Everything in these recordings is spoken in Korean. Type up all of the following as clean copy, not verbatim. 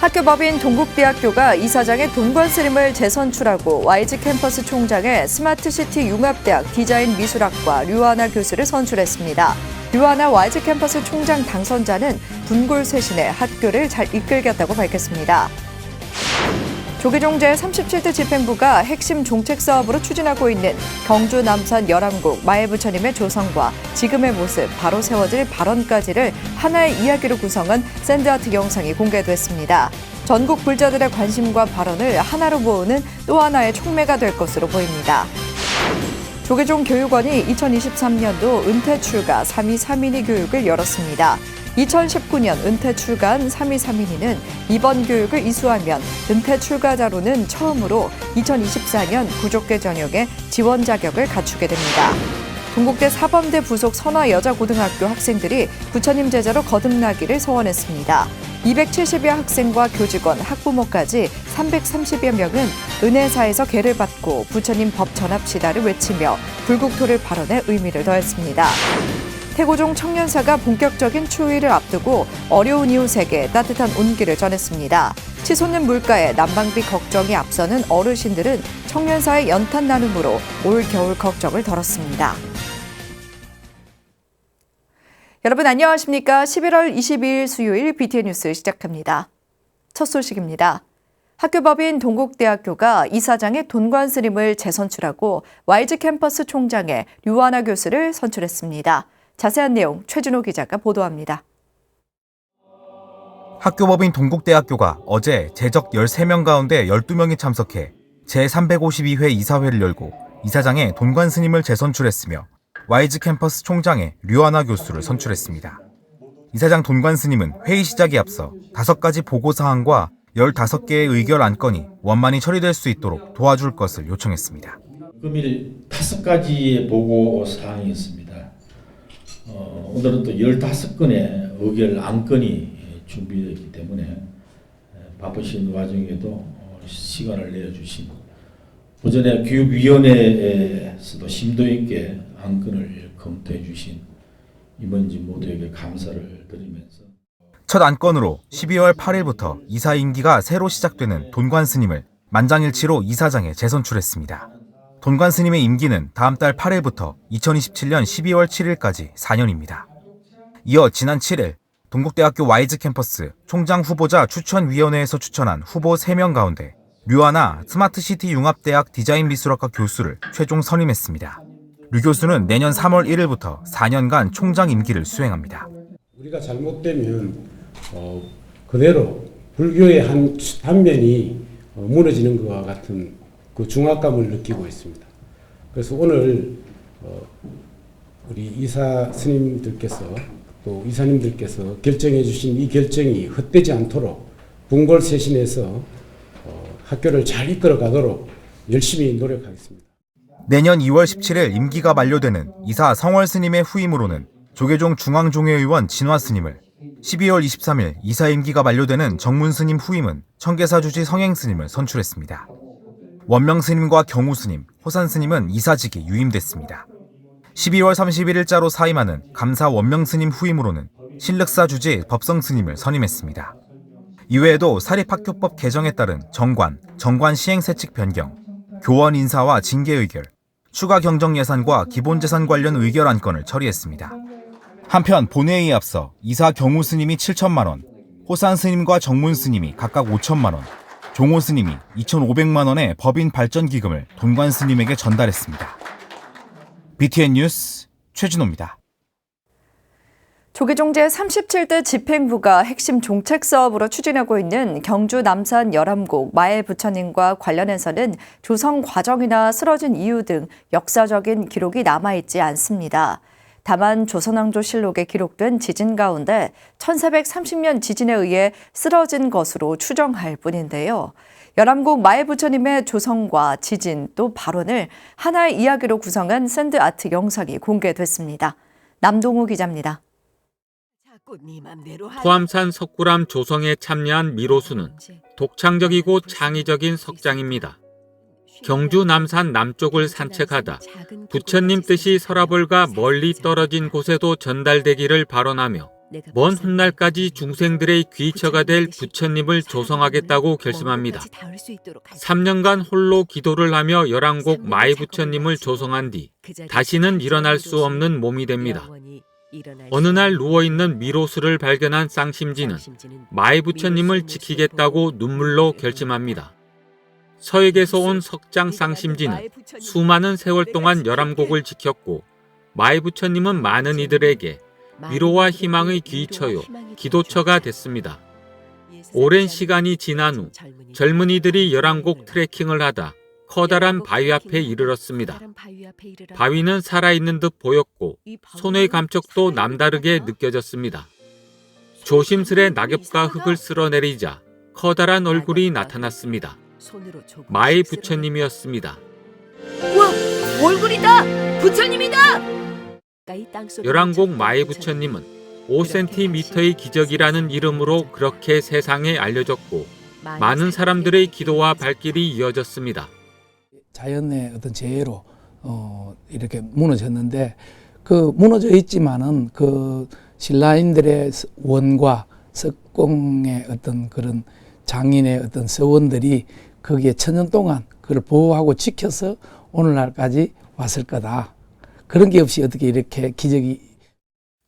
학교법인 동국대학교가 이사장의 돈관스님을 재선출하고 YG 캠퍼스 총장에 스마트시티 융합대학 디자인미술학과 류하나 교수를 선출했습니다. 류하나 YG 캠퍼스 총장 당선자는 분골쇄신의 학교를 잘 이끌겠다고 밝혔습니다. 조계종 제37대 집행부가 핵심 정책 사업으로 추진하고 있는 경주 남산 열암국 마애 부처님의 조성과 지금의 모습, 바로 세워질 발언까지를 하나의 이야기로 구성한 샌드아트 영상이 공개됐습니다. 전국 불자들의 관심과 발언을 하나로 모으는 또 하나의 촉매가 될 것으로 보입니다. 조계종 교육원이 2023년도 은퇴 출가 3위 3인이 교육을 열었습니다. 2019년 은퇴 출가한 3위 3인이는 이번 교육을 이수하면 은퇴 출가자로는 처음으로 2024년 구족계 전역에 지원 자격을 갖추게 됩니다. 동국대 사범대 부속 선화여자고등학교 학생들이 부처님 제자로 거듭나기를 소원했습니다. 270여 학생과 교직원, 학부모까지 330여 명은 은혜사에서 계를 받고 부처님 법 전합시다를 외치며 불국토를 발언에 의미를 더했습니다. 태고종 청년사가 본격적인 추위를 앞두고 어려운 이웃에게 따뜻한 온기를 전했습니다. 치솟는 물가에 난방비 걱정이 앞서는 어르신들은 청년사의 연탄 나눔으로 올 겨울 걱정을 덜었습니다. 여러분 안녕하십니까? 11월 22일 수요일 BTN 뉴스 시작합니다. 첫 소식입니다. 학교법인 동국대학교가 이사장의 돈관스님을 재선출하고 YG 캠퍼스 총장에 류하나 교수를 선출했습니다. 자세한 내용 최준호 기자가 보도합니다. 학교법인 동국대학교가 어제 재적 13명 가운데 12명이 참석해 제352회 이사회를 열고 이사장에 돈관스님을 재선출했으며 YG 캠퍼스 총장에 류하나 교수를 선출했습니다. 이사장 돈관스님은 회의 시작에 앞서 5가지 보고사항과 15개의 의결 안건이 원만히 처리될 수 있도록 도와줄 것을 요청했습니다. 금일 5가지의 보고사항이 있습니다. 오늘은 또 15건의 의결 안건이 준비되었기 때문에 바쁘신 와중에도 시간을 내어주신 오전에 교육위원회에서도 심도 있게 안건을 검토해 주신 임원진 모두에게 감사를 드리면서 첫 안건으로 12월 8일부터 이사 임기가 새로 시작되는 돈관스님을 만장일치로 이사장에 재선출했습니다. 돈관스님의 임기는 다음 달 8일부터 2027년 12월 7일까지 4년입니다. 이어 지난 7일 동국대학교 YG 캠퍼스 총장 후보자 추천위원회에서 추천한 후보 3명 가운데 류하나 스마트시티 융합대학 디자인미술학과 교수를 최종 선임했습니다. 류 교수는 내년 3월 1일부터 4년간 총장 임기를 수행합니다. 우리가 잘못되면 그대로 불교의 한 단면이 무너지는 것과 같은 그 중압감을 느끼고 있습니다. 그래서 오늘 우리 이사 스님들께서 또 이사님들께서 결정해 주신 이 결정이 헛되지 않도록 분골쇄신해서 학교를 잘 이끌어 가도록 열심히 노력하겠습니다. 내년 2월 17일 임기가 만료되는 이사 성월 스님의 후임으로는 조계종 중앙종회의원 진화 스님을, 12월 23일 이사 임기가 만료되는 정문 스님 후임은 청계사 주지 성행 스님을 선출했습니다. 원명 스님과 경우 스님, 호산 스님은 이사직이 유임됐습니다. 12월 31일자로 사임하는 감사 원명 스님 후임으로는 신륵사 주지 법성 스님을 선임했습니다. 이외에도 사립학교법 개정에 따른 정관 시행세칙 변경, 교원 인사와 징계 의결, 추가 경정 예산과 기본재산 관련 의결 안건을 처리했습니다. 한편 본회의에 앞서 이사 경우 스님이 7천만 원, 호산 스님과 정문 스님이 각각 5천만 원, 종호 스님이 2,500만 원의 법인 발전 기금을 돈관 스님에게 전달했습니다. BTN 뉴스 최준호입니다. 조계종 제37대 집행부가 핵심 정책 사업으로 추진하고 있는 경주 남산 열암국 마애 부처님과 관련해서는 조성 과정이나 쓰러진 이유 등 역사적인 기록이 남아있지 않습니다. 다만 조선왕조실록에 기록된 지진 가운데 1430년 지진에 의해 쓰러진 것으로 추정할 뿐인데요. 열암국 마애 부처님의 조성과 지진 또 발언을 하나의 이야기로 구성한 샌드아트 영상이 공개됐습니다. 남동우 기자입니다. 토암산 석굴암 조성에 참여한 미로수는 독창적이고 창의적인 석장입니다. 경주 남산 남쪽을 산책하다 부처님 뜻이 서라벌과 멀리 떨어진 곳에도 전달되기를 발언하며 먼 훗날까지 중생들의 귀처가 될 부처님을 조성하겠다고 결심합니다. 3년간 홀로 기도를 하며 열왕곡 마이부처님을 조성한 뒤 다시는 일어날 수 없는 몸이 됩니다. 어느 날 누워있는 미로수를 발견한 쌍심지는 마이부처님을 지키겠다고 눈물로 결심합니다. 서액에서 온 석장 쌍심지는 수많은 세월 동안 열왕곡을 지켰고 마이부처님은 많은 이들에게 위로와 희망의 귀처요, 기도처가 됐습니다. 오랜 시간이 지난 후 젊은이들이 열왕곡 트레킹을 하다 커다란 바위 앞에 이르렀습니다. 바위는 살아있는 듯 보였고 손의 감촉도 남다르게 느껴졌습니다. 조심스레 낙엽과 흙을 쓸어내리자 커다란 얼굴이 나타났습니다. 마이 부처님이었습니다. 우와! 얼굴이다! 부처님이다! 열왕곡 마이 부처님은 5cm의 기적이라는 이름으로 그렇게 세상에 알려졌고 많은 사람들의 기도와 발길이 이어졌습니다. 자연의 어떤 재해로 이렇게 무너졌는데 그 무너져 있지만은 그 신라인들의 원과 석공의 어떤 그런 장인의 어떤 서원들이 거기에 천년 동안 그걸 보호하고 지켜서 오늘날까지 왔을 거다. 그런 게 없이 어떻게 이렇게 기적이.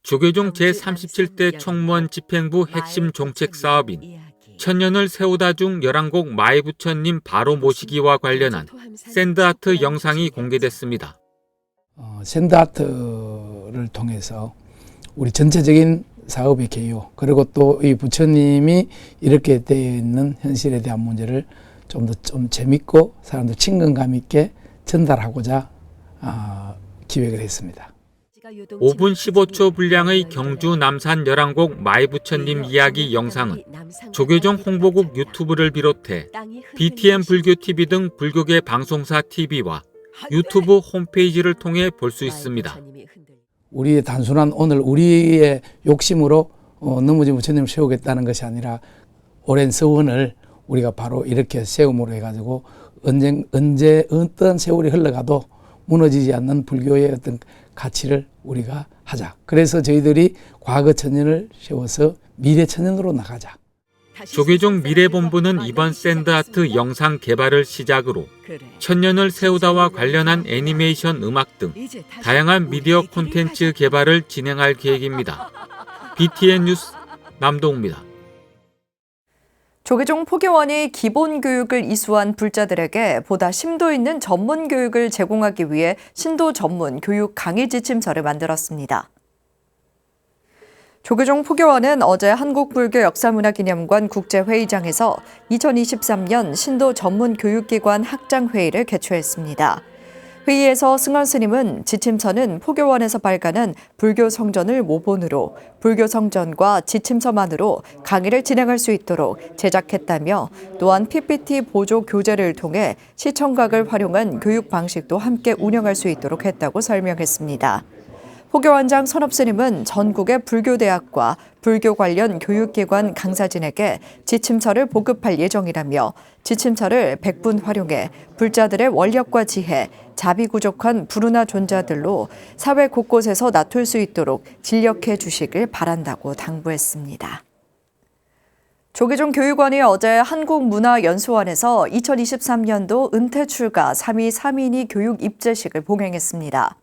조계종 제37대 총무원 집행부 핵심 정책 사업인 천년을 세우다 중 열왕곡 마이 부처님 바로 모시기와 관련한 샌드아트 영상이 공개됐습니다. 샌드아트를 통해서 우리 전체적인 사업의 개요, 그리고 또 이 부처님이 이렇게 되어 있는 현실에 대한 문제를 좀 재밌고 사람들 친근감 있게 전달하고자 기획을 했습니다. 5분 15초 분량의 경주 남산 열왕곡 마이 부처님 이야기 영상은 조계종 홍보국 유튜브를 비롯해 BTN 불교TV 등 불교계 방송사 TV와 유튜브 홈페이지를 통해 볼 수 있습니다. 우리의 단순한 오늘 우리의 욕심으로 넘어진 부처님을 세우겠다는 것이 아니라 오랜 서원을 우리가 바로 이렇게 세움으로 해가지고 언제 어떤 세월이 흘러가도 무너지지 않는 불교의 어떤 가치를 우리가 하자. 그래서 저희들이 과거 천년을 세워서 미래 천년으로 나가자. 조계종 미래본부는 이번 샌드아트 영상 개발을 시작으로 천년을 세우다와 관련한 애니메이션, 음악 등 다양한 미디어 콘텐츠 개발을 진행할 계획입니다. BTN 뉴스 남동우입니다. 조계종 포교원이 기본교육을 이수한 불자들에게 보다 심도 있는 전문 교육을 제공하기 위해 신도 전문 교육 강의 지침서를 만들었습니다. 조계종 포교원은 어제 한국불교역사문화기념관 국제회의장에서 2023년 신도 전문 교육기관 학장회의를 개최했습니다. 회의에서 승원 스님은 지침서는 포교원에서 발간한 불교 성전을 모본으로 불교 성전과 지침서만으로 강의를 진행할 수 있도록 제작했다며 또한 PPT 보조 교재를 통해 시청각을 활용한 교육 방식도 함께 운영할 수 있도록 했다고 설명했습니다. 포교원장 선업 스님은 전국의 불교대학과 불교 관련 교육기관 강사진에게 지침서를 보급할 예정이라며 지침서를 100분 활용해 불자들의 원력과 지혜, 자비 부족한 불운하 존자들로 사회 곳곳에서 나툴 수 있도록 진력해 주시길 바란다고 당부했습니다. 조계종 교육원이 어제 한국문화연수원에서 2023년도 은퇴 출가 3위 3인이 교육 입제식을 봉행했습니다.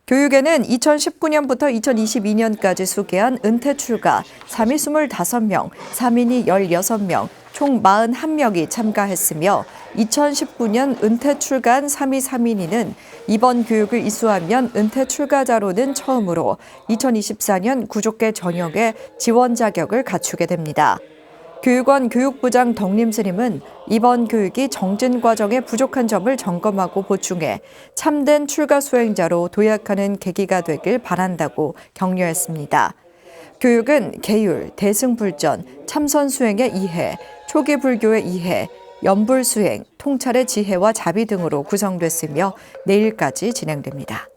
교육에는 2019년부터 2022년까지 수계한 은퇴 출가 3위 25명, 3인이 16명, 총 41명이 참가했으며 2019년 은퇴 출가한 3위 3인이는 이번 교육을 이수하면 은퇴 출가자로는 처음으로 2024년 구족계 전역에 지원 자격을 갖추게 됩니다. 교육원 교육부장 덕림 스님은 이번 교육이 정진 과정에 부족한 점을 점검하고 보충해 참된 출가 수행자로 도약하는 계기가 되길 바란다고 격려했습니다. 교육은 계율, 대승불전, 참선 수행의 이해, 초기 불교의 이해, 연불 수행, 통찰의 지혜와 자비 등으로 구성됐으며 내일까지 진행됩니다.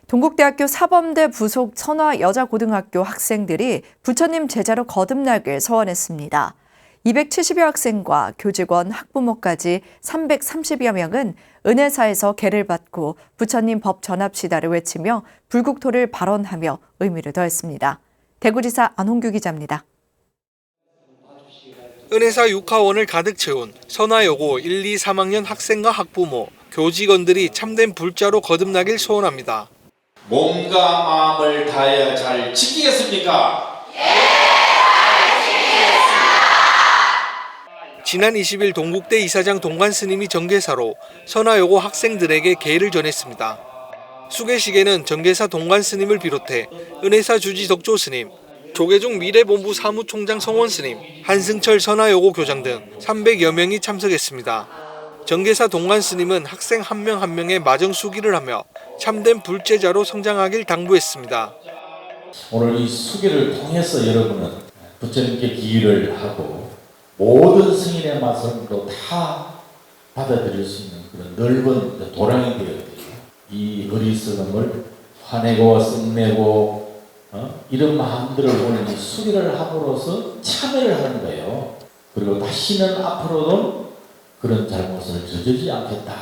동국대학교 사범대 부속 천화여자고등학교 학생들이 부처님 제자로 거듭나길 서원했습니다. 270여 학생과 교직원, 학부모까지 330여 명은 은혜사에서 계를 받고 부처님 법 전합 시다를 외치며 불국토를 발언하며 의미를 더했습니다. 대구지사 안홍규 기자입니다. 은혜사 6하원을 가득 채운 선화여고 1, 2, 3학년 학생과 학부모, 교직원들이 참된 불자로 거듭나길 소원합니다. 몸과 마음을 다하여 잘 지키겠습니까? 지난 20일 동국대 이사장 동관 스님이 정계사로 선화여고 학생들에게 계를 전했습니다. 수계식에는 정계사 동관 스님을 비롯해 은혜사 주지 덕조 스님, 조계종 미래본부 사무총장 성원 스님, 한승철 선화여고 교장 등 300여 명이 참석했습니다. 정계사 동관 스님은 학생 한 명 한 명의 마정 수기를 하며 참된 불제자로 성장하길 당부했습니다. 오늘 이 수기를 통해서 여러분은 부처님께 기의를 하고 모든 승인의 말씀도 다 받아들일 수 있는 그런 넓은 도량이 되어야 돼요. 이 어리석음을 화내고 썩내고 이런 마음들을 보는 이 수기를 함으로써 참여를 하는 거예요. 그리고 다시는 앞으로는 그런 잘못을 저지르지 않겠다.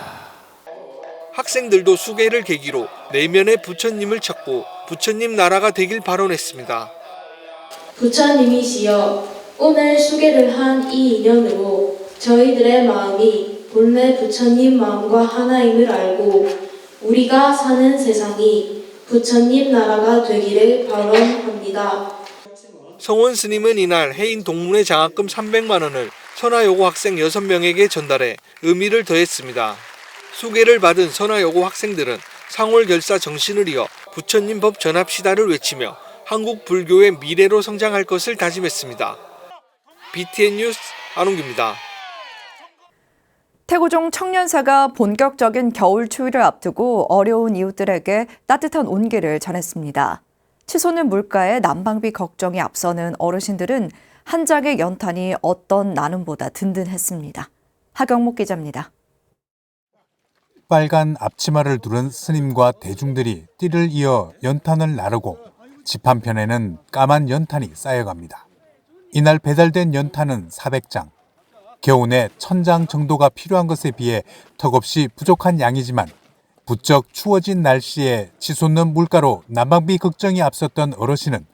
학생들도 수계를 계기로 내면의 부처님을 찾고 부처님 나라가 되길 발언했습니다. 부처님이시여, 오늘 수계를 한 이 인연으로 저희들의 마음이 본래 부처님 마음과 하나임을 알고 우리가 사는 세상이 부처님 나라가 되기를 발언합니다. 성원 스님은 이날 해인 동문회 장학금 300만 원을 선화여고 학생 6명에게 전달해 의미를 더했습니다. 수계를 받은 선화여고 학생들은 상월결사 정신을 이어 부처님 법 전합 시다를 외치며 한국 불교의 미래로 성장할 것을 다짐했습니다. BTN 뉴스 안홍규입니다. 태고종 청년사가 본격적인 겨울 추위를 앞두고 어려운 이웃들에게 따뜻한 온기를 전했습니다. 치솟는 물가에 난방비 걱정이 앞서는 어르신들은 한 장의 연탄이 어떤 나눔보다 든든했습니다. 하경목 기자입니다. 빨간 앞치마를 두른 스님과 대중들이 띠를 이어 연탄을 나르고 집 한편에는 까만 연탄이 쌓여갑니다. 이날 배달된 연탄은 400장. 겨우내 1000장 정도가 필요한 것에 비해 턱없이 부족한 양이지만 부쩍 추워진 날씨에 치솟는 물가로 난방비 걱정이 앞섰던 어르신은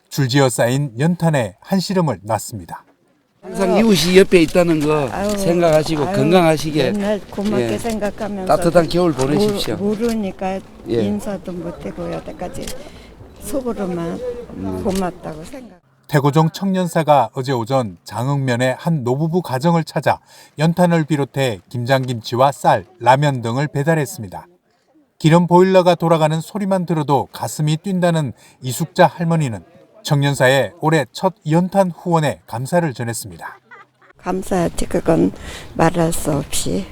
줄지어 쌓인 연탄에 한시름을 놨습니다. 항상 이웃이 옆에 있다는 거 생각하시고 건강하시게 맨날 고맙게 생각하면서 따뜻한 겨울 보내십시오. 모르니까 인사도 못하고 여태까지 속으로만 고맙다고 생각. 태고종 청년사가 어제 오전 장흥면의 한 노부부 가정을 찾아 연탄을 비롯해 김장김치와 쌀, 라면 등을 배달했습니다. 기름 보일러가 돌아가는 소리만 들어도 가슴이 뛴다는 이숙자 할머니는 청년사의 올해 첫 연탄 후원에 감사를 전했습니다. 감사하지, 그건 말할 수 없이.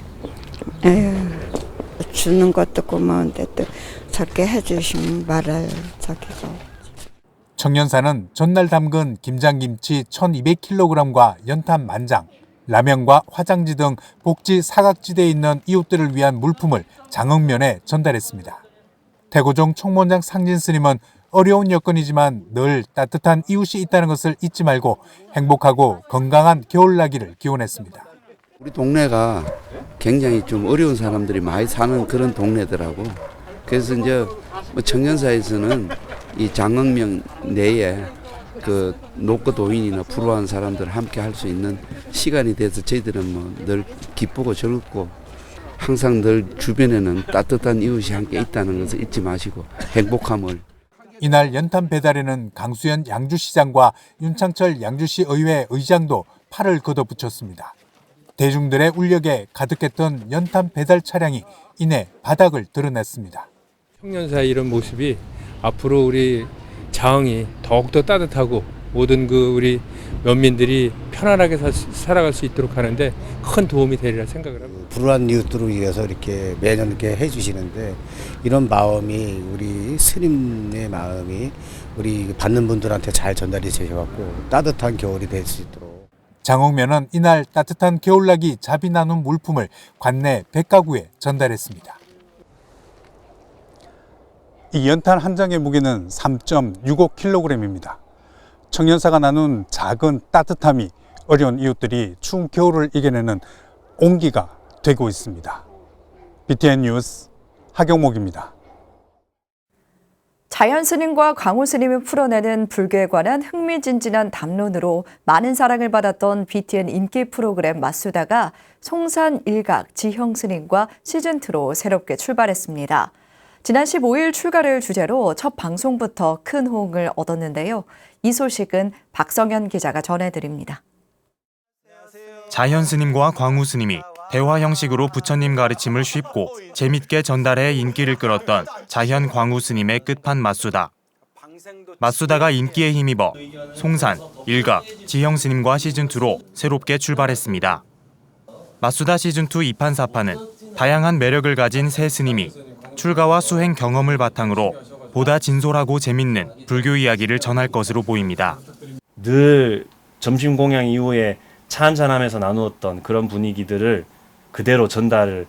에휴, 주는 것도 고마운데 또 저렇게 해주시면 말할 저기가. 청년사는 전날 담근 김장김치 1200kg과 연탄 만장, 라면과 화장지 등 복지 사각지대에 있는 이웃들을 위한 물품을 장흥면에 전달했습니다. 태고종 총무원장 상진 스님은 어려운 여건이지만 늘 따뜻한 이웃이 있다는 것을 잊지 말고 행복하고 건강한 겨울나기를 기원했습니다. 우리 동네가 굉장히 좀 어려운 사람들이 많이 사는 그런 동네더라고. 그래서 이제 청년사에서는 이 장흥면 내에 그 노커도인이나 불우한 사람들 함께 할 수 있는 시간이 돼서 저희들은 늘 기쁘고 즐겁고 항상 늘 주변에는 따뜻한 이웃이 함께 있다는 것을 잊지 마시고 행복함을. 이날 연탄 배달에는 강수현 양주시장과 윤창철 양주시 의회 의장도 팔을 걷어붙였습니다. 대중들의 울력에 가득했던 연탄 배달 차량이 이내 바닥을 드러냈습니다. 청년사의 이런 모습이 앞으로 우리 장흥이 더욱더 따뜻하고 모든 우리 면민들이 편안하게 살아갈 수 있도록 하는데 큰 도움이 되리라 생각을 합니다. 불우한 이웃들을 위해서 이렇게 매년 이렇게 해주시는데 이런 마음이 우리 스님의 마음이 우리 받는 분들한테 잘 전달이 되셔갖고 따뜻한 겨울이 될 수 있도록. 장흥면은 이날 따뜻한 겨울나기 자비 나눔 물품을 관내 100가구에 전달했습니다. 이 연탄 한 장의 무게는 3.65kg입니다. 청년사가 나눈 작은 따뜻함이 어려운 이웃들이 추운 겨울을 이겨내는 온기가 되고 있습니다. BTN 뉴스 하경목입니다. 자연스님과 광우스님이 풀어내는 불교에 관한 흥미진진한 담론으로 많은 사랑을 받았던 BTN 인기 프로그램 맛수다가 송산일각 지형스님과 시즌2로 새롭게 출발했습니다. 지난 15일 출가를 주제로 첫 방송부터 큰 호응을 얻었는데요. 이 소식은 박성현 기자가 전해드립니다. 자현스님과 광우스님이 대화 형식으로 부처님 가르침을 쉽고 재밌게 전달해 인기를 끌었던 자현 광우스님의 끝판 맛수다. 맛수다가 인기에 힘입어 송산, 일각, 지형스님과 시즌2로 새롭게 출발했습니다. 맛수다 시즌2 2판 4판은 다양한 매력을 가진 새 스님이 출가와 수행 경험을 바탕으로 보다 진솔하고 재밌는 불교 이야기를 전할 것으로 보입니다. 늘 점심 공양 이후에 차 한잔하면서 나누었던 그런 분위기들을 그대로 전달을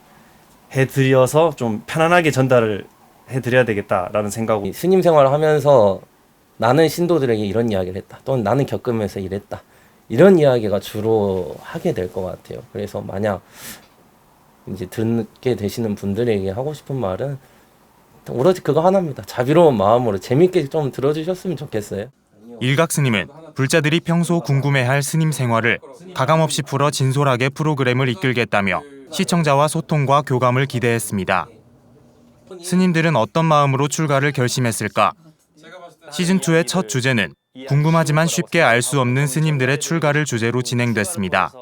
해드려서 좀 편안하게 전달을 해드려야 되겠다라는 생각으로 스님 생활을 하면서 나는 신도들에게 이런 이야기를 했다 또는 나는 겪으면서 이랬다 이런 이야기가 주로 하게 될 것 같아요. 그래서 만약 이제 듣게 되시는 분들에게 하고 싶은 말은 오로지 그거 하나입니다. 자비로운 마음으로 재밌게 좀 들어주셨으면 좋겠어요. 일각 스님은 불자들이 평소 궁금해할 스님 생활을 가감없이 풀어 진솔하게 프로그램을 이끌겠다며 시청자와 소통과 교감을 기대했습니다. 스님들은 어떤 마음으로 출가를 결심했을까? 시즌2의 첫 주제는 궁금하지만 쉽게 알 수 없는 스님들의 출가를 주제로 진행됐습니다.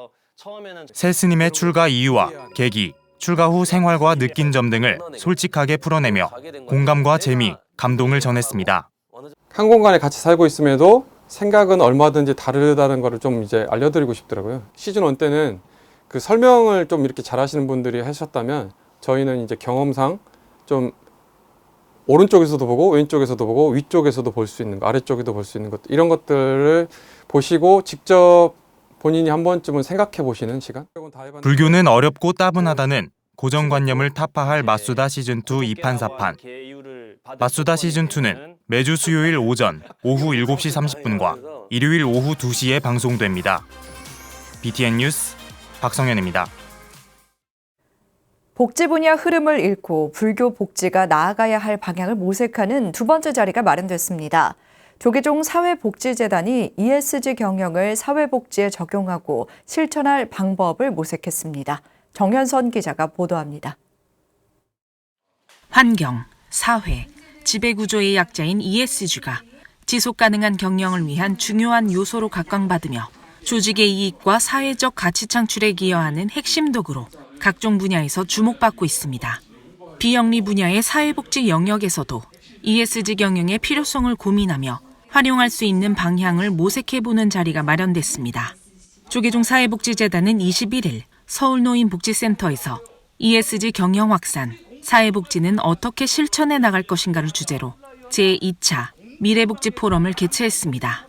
새 스님의 출가 이유와 계기, 출가 후 생활과 느낀 점 등을 솔직하게 풀어내며 공감과 재미, 감동을 전했습니다. 한 공간에 같이 살고 있음에도 생각은 얼마든지 다르다는 거를 좀 이제 알려드리고 싶더라고요. 시즌 1 때는 그 설명을 좀 이렇게 잘하시는 분들이 하셨다면 저희는 이제 경험상 좀 오른쪽에서도 보고 왼쪽에서도 보고 위쪽에서도 볼 수 있는 거, 아래쪽에도 볼 수 있는 것 이런 것들을 보시고 직접 본인이 한 번쯤은 생각해 보시는 시간. 불교는 어렵고 따분하다는 고정관념을 타파할 맛수다 시즌2 2판 4판. 맛수다 시즌2는 매주 수요일 오전 오후 7시 30분과 일요일 오후 2시에 방송됩니다. BTN 뉴스 박성현입니다. 복지 분야 흐름을 잃고 불교 복지가 나아가야 할 방향을 모색하는 두 번째 자리가 마련됐습니다. 조계종 사회복지재단이 ESG 경영을 사회복지에 적용하고 실천할 방법을 모색했습니다. 정현선 기자가 보도합니다. 환경, 사회, 지배구조의 약자인 ESG가 지속가능한 경영을 위한 중요한 요소로 각광받으며 조직의 이익과 사회적 가치 창출에 기여하는 핵심 도구로 각종 분야에서 주목받고 있습니다. 비영리 분야의 사회복지 영역에서도 ESG 경영의 필요성을 고민하며 활용할 수 있는 방향을 모색해보는 자리가 마련됐습니다. 조계종 사회복지재단은 21일 서울노인복지센터에서 ESG 경영 확산, 사회복지는 어떻게 실천해 나갈 것인가를 주제로 제2차 미래복지 포럼을 개최했습니다.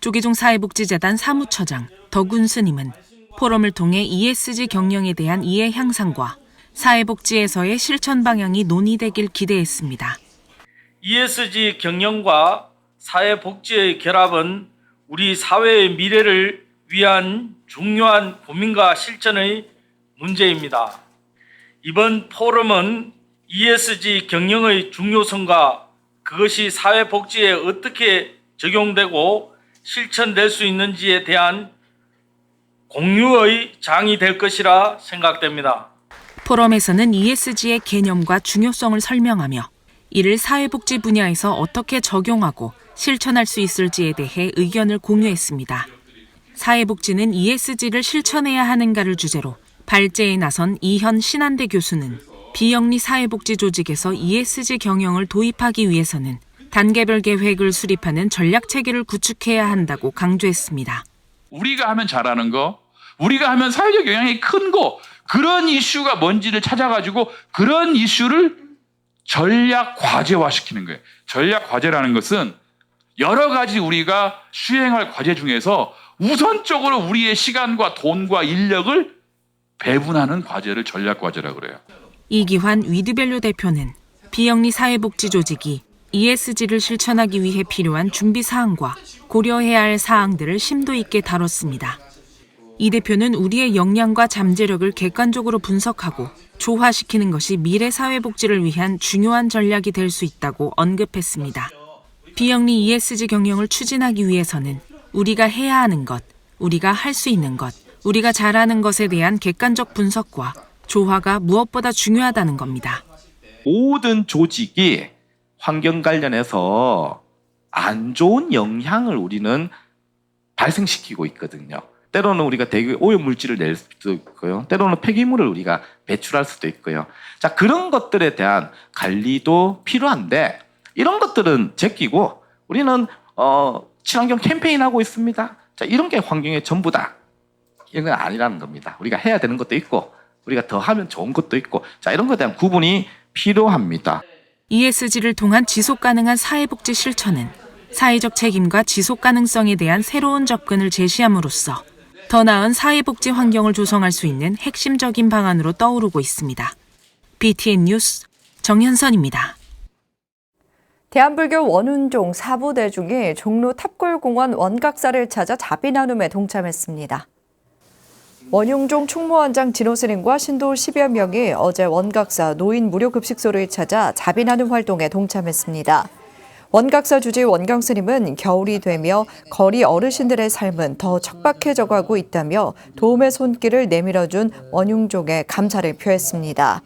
조계종 사회복지재단 사무처장 덕운 스님은 포럼을 통해 ESG 경영에 대한 이해 향상과 사회복지에서의 실천 방향이 논의되길 기대했습니다. ESG 경영과 사회복지의 결합은 우리 사회의 미래를 위한 중요한 고민과 실천의 문제입니다. 이번 포럼은 ESG 경영의 중요성과 그것이 사회복지에 어떻게 적용되고 실천될 수 있는지에 대한 공유의 장이 될 것이라 생각됩니다. 포럼에서는 ESG의 개념과 중요성을 설명하며 이를 사회복지 분야에서 어떻게 적용하고 실천할 수 있을지에 대해 의견을 공유했습니다. 사회복지는 ESG를 실천해야 하는가를 주제로 발제에 나선 이현 신한대 교수는 비영리 사회복지 조직에서 ESG 경영을 도입하기 위해서는 단계별 계획을 수립하는 전략 체계를 구축해야 한다고 강조했습니다. 우리가 하면 잘하는 거, 우리가 하면 사회적 영향이 큰 거, 그런 이슈가 뭔지를 찾아가지고 그런 이슈를 전략 과제화시키는 거예요. 전략 과제라는 것은 여러 가지 우리가 수행할 과제 중에서 우선적으로 우리의 시간과 돈과 인력을 배분하는 과제를 전략 과제라고 그래요. 이기환 위드밸류 대표는 비영리 사회복지 조직이 ESG를 실천하기 위해 필요한 준비 사항과 고려해야 할 사항들을 심도 있게 다뤘습니다. 이 대표는 우리의 역량과 잠재력을 객관적으로 분석하고 조화시키는 것이 미래 사회복지를 위한 중요한 전략이 될 수 있다고 언급했습니다. 비영리 ESG 경영을 추진하기 위해서는 우리가 해야 하는 것, 우리가 할 수 있는 것, 우리가 잘하는 것에 대한 객관적 분석과 조화가 무엇보다 중요하다는 겁니다. 모든 조직이 환경 관련해서 안 좋은 영향을 우리는 발생시키고 있거든요. 때로는 우리가 되게 오염물질을 낼 수도 있고요. 때로는 폐기물을 우리가 배출할 수도 있고요. 자, 그런 것들에 대한 관리도 필요한데 이런 것들은 제끼고 우리는 친환경 캠페인하고 있습니다. 자, 이런 게 환경의 전부다. 이런 건 아니라는 겁니다. 우리가 해야 되는 것도 있고 우리가 더 하면 좋은 것도 있고 자, 이런 것에 대한 구분이 필요합니다. ESG를 통한 지속가능한 사회복지 실천은 사회적 책임과 지속가능성에 대한 새로운 접근을 제시함으로써 더 나은 사회복지 환경을 조성할 수 있는 핵심적인 방안으로 떠오르고 있습니다. BTN 뉴스 정현선입니다. 대한불교 원훈종 사부대중이 종로 탑골공원 원각사를 찾아 자비 나눔에 동참했습니다. 원흉종 총무원장 진호 스님과 신도 10여 명이 어제 원각사 노인 무료 급식소를 찾아 자비 나눔 활동에 동참했습니다. 원각사 주지 원경 스님은 겨울이 되며 거리 어르신들의 삶은 더 척박해져가고 있다며 도움의 손길을 내밀어준 원흉종에 감사를 표했습니다.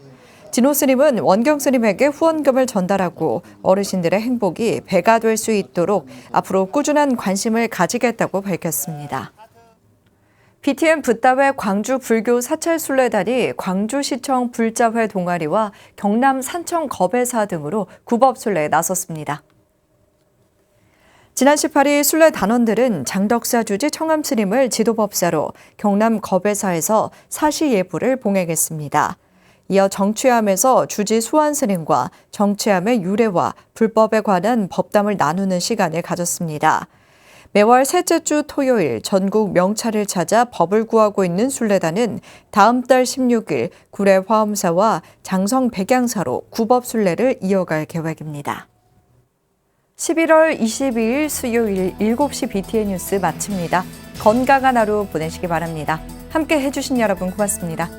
진호 스님은 원경 스님에게 후원금을 전달하고 어르신들의 행복이 배가 될 수 있도록 앞으로 꾸준한 관심을 가지겠다고 밝혔습니다. BTN 붓다회 광주 불교 사찰순례단이 광주시청 불자회 동아리와 경남 산청 겁외사 등으로 구법순례에 나섰습니다. 지난 18일 순례 단원들은 장덕사 주지 청암 스님을 지도법사로 경남 겁외사에서 사시 예불을 봉행했습니다. 이어 정취암에서 주지 수환 스님과 정취암의 유래와 불법에 관한 법담을 나누는 시간을 가졌습니다. 매월 셋째 주 토요일 전국 명찰을 찾아 법을 구하고 있는 순례단은 다음 달 16일 구례 화엄사와 장성 백양사로 구법순례를 이어갈 계획입니다. 11월 22일 수요일 7시 BTN 뉴스 마칩니다. 건강한 하루 보내시기 바랍니다. 함께 해주신 여러분 고맙습니다.